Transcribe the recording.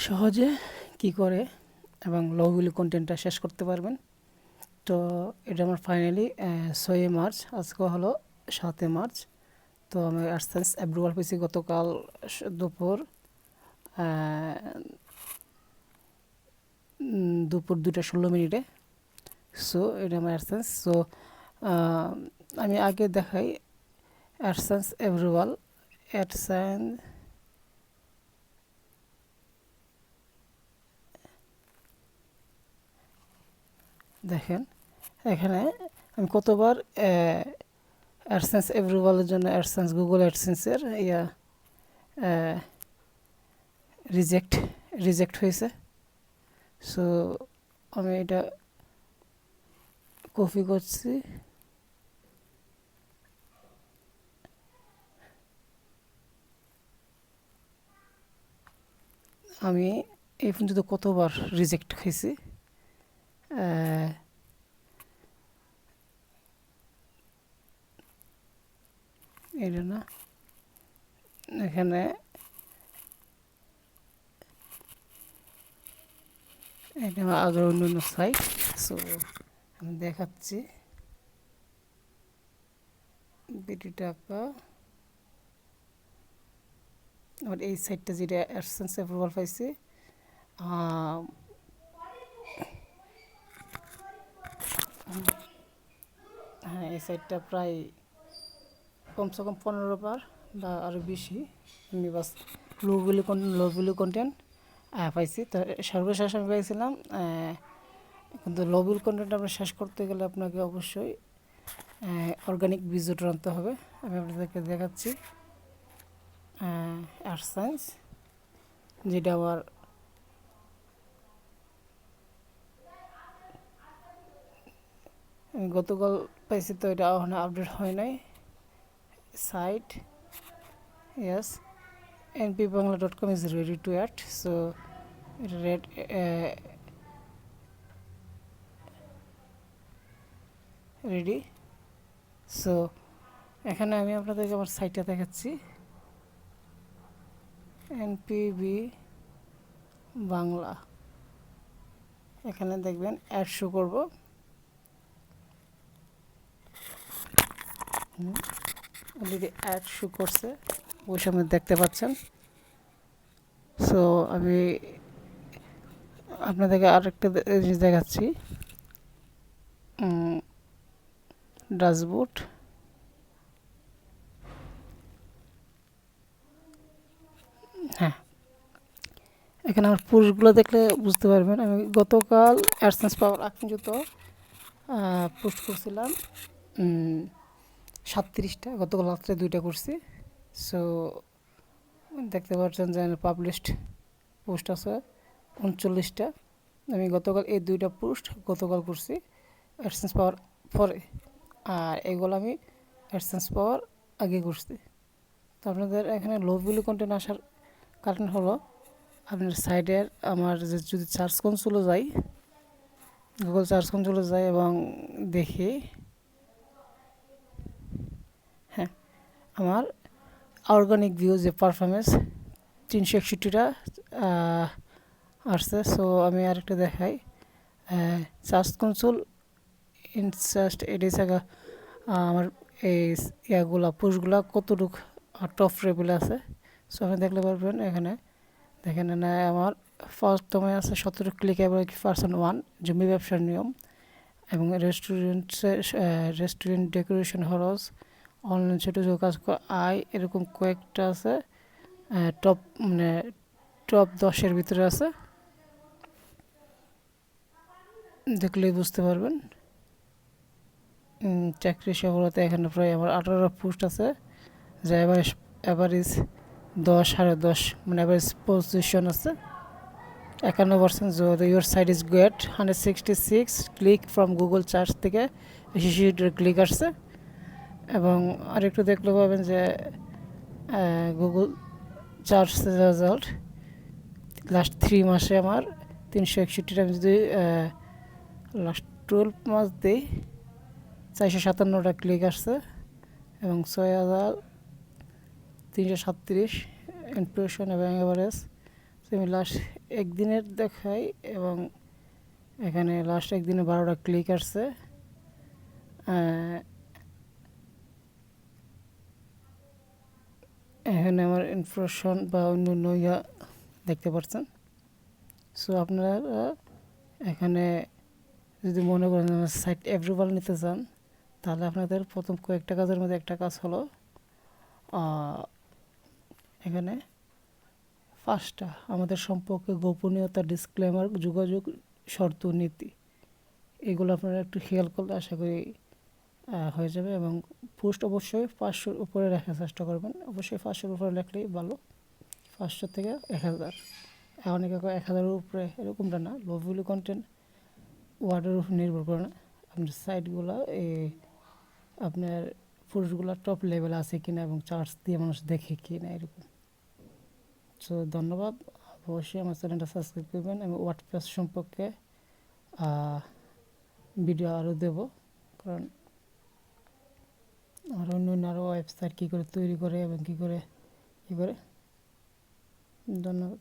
সহজে কি করে এবং লঘুগুলি কন্টেন্টটা শেষ করতে পারবেন। তো এটা আমার ফাইনালি 6 মার্চ, আজকে হলো 7 মার্চ। তো আমি অ্যাডসেন্স অ্যাপ্রুভাল পেয়েছি গতকাল দুপুর 2:16 সো এটা আমার অ্যাডসেন্স। সো আমি আগে দেখাই অ্যাডসেন্স অ্যাপ্রুভাল। অ্যাডসেন্স দেখেন এখানে আমি কতবার অ্যাডসেন্স অ্যাপ্রুভালের জন্য অ্যাডসেন্স গুগল অ্যাডসেন্সের রিজেক্ট হয়েছে। সো আমি এটা কপি করছি, আমি এই পর্যন্ত কতবার রিজেক্ট হয়েছি। এটা না, এখানে এটা আমার আগের অন্য সাইট। সো আমি দেখাচ্ছি বিটি টাকা আমার এই সাইটটা যেটা অ্যাডসেন্স অ্যাপ্রুভাল পাইছে। হ্যাঁ, এই সাইটটা প্রায় কমসে কম 15 বার বা আরও বেশি আমি বাস লো ভ্যালু কন্টেন্ট পাইছি। তো সর্বশেষ আমি পাইছিলাম, কিন্তু লো ভ্যালু কন্টেন্ট আপনার শেষ করতে গেলে আপনাকে অবশ্যই অর্গানিক ভিজিটর আনতে হবে। আমি আপনাদেরকে দেখাচ্ছি অ্যাডসেন্স, যেটা আমার আমি গতকাল পাইছি। তো এটা এখনো আপডেট হয় নাই site. Yes, npbangla.com is ready to add. So red ready. So এখানে আমি আপনাদেরকে আমার সাইটটা দেখাচ্ছি, এনপিবি বাংলা। এখানে দেখবেন অ্যাড শো করব। অলরেডি অ্যাড শো করছে, ওই সামনে দেখতে পাচ্ছেন। সো আমি আপনাদেরকে আরেকটা জিনিস দেখাচ্ছি, ড্যাশবোর্ড। হ্যাঁ, এখানে আমার পোস্টগুলো দেখলে বুঝতে পারবেন। আমি গতকাল অ্যাডসেন্স পাওয়ার আগ পর্যন্ত পোস্ট করছিলাম 37টা, গতকাল রাত্রে 2টা করছি। সো দেখতে পাচ্ছেন যে পাবলিশড পোস্ট আছে 39টা। আমি গতকাল এই 2টা পোস্ট গতকাল করছি অ্যাডসেন্স পাওয়ার পরে, আর এগুলো আমি অ্যাডসেন্স পাওয়ার আগে করছি। তো আপনাদের এখানে লো ভ্যালু কন্টেন্ট আসার কারণ হলো আপনার সাইডের আমার যদি সার্চ কনসোলে যাই, গুগল সার্চ কনসোলে যাই এবং দেখি, হ্যাঁ, আমার অর্গানিক ভিউ যে পারফরমেন্স 361টা আসছে। সো আমি আরেকটা দেখাই, সার্চ কনসোল ইনসার্ট এটি থাকা আমার এই ইয়াগুলা পোস্টগুলা কতটুকু টপ লেভেলে আছে। সো আপনি দেখতে পারবেন এখানে দেখেন না, আমার প্রথমে আছে 17 ক্লিক অ্যাভারেজ %1 জমি ব্যবসার নিয়ম, এবং রেস্টুরেন্ট ডেকোরেশন খরচ, অনলাইন ছোটো কাজ এরকম কয়েকটা আছে টপ, মানে টপ 10-এর ভিতরে আছে, দেখলেই বুঝতে পারবেন। চাকরি সফলতা এখানে প্রায় আমার 18 পোস্ট আছে, যা অ্যাভারেজ 10, 10.5, মানে অ্যাভারেজ পজিশন আছে 51%। যদি your site is good 166 click from Google search থেকে 60 ক্লিক আসছে। এবং আরেকটু দেখলে পাবেন যে গুগল সার্চ রেজাল্ট লাস্ট 3 মাসে আমার 361টা, আমি যদি লাস্ট 12 মাস দিই 457টা ক্লিক আসছে এবং 6337 ইমপ্রেশন এবং এভারেজ আমি লাস্ট একদিনের দেখাই এবং এখানে লাস্ট একদিনে 12টা ক্লিক আসছে। এখানে আমার ইনফরমেশন বা অন্য ইয়া দেখতে পাচ্ছেন। সো আপনারা এখানে যদি মনে করেন সাইট অ্যাপ্রুভাল নিতে চান, তাহলে আপনাদের প্রথম কয়েকটা কাজের মধ্যে একটা কাজ হলো এখানে ফার্স্টটা আমাদের সম্পর্কে গোপনীয়তা, ডিসক্লেমার, যোগাযোগ শর্ত, নীতি, এগুলো আপনারা একটু খেয়াল করলে আশা করি হয়ে যাবে। এবং পোস্ট অবশ্যই 500-র উপরে রাখার চেষ্টা করবেন। অবশ্যই 500-র উপরে রাখলেই ভালো, 500 থেকে 1000। অনেকে 1000-এর উপরে, এরকমটা না। লো ভ্যালু কন্টেন্ট ওয়ার্ডের উপর নির্ভর করে না, আপনার সাইটগুলো আপনার পোস্টগুলো টপ লেভেলে আছে কিনা এবং চার্জ দিয়ে মানুষ দেখে কিনা, এরকম। সো ধন্যবাদ। অবশ্যই আমার চ্যানেলটা সাবস্ক্রাইব করবেন। আমি ওয়ার্ডপ্রেস সম্পর্কে ভিডিও আরও দেবো, কারণ আর অন্য আরও ওয়েবসাইট কী করে তৈরি করে এবং কী করে ধন্যবাদ।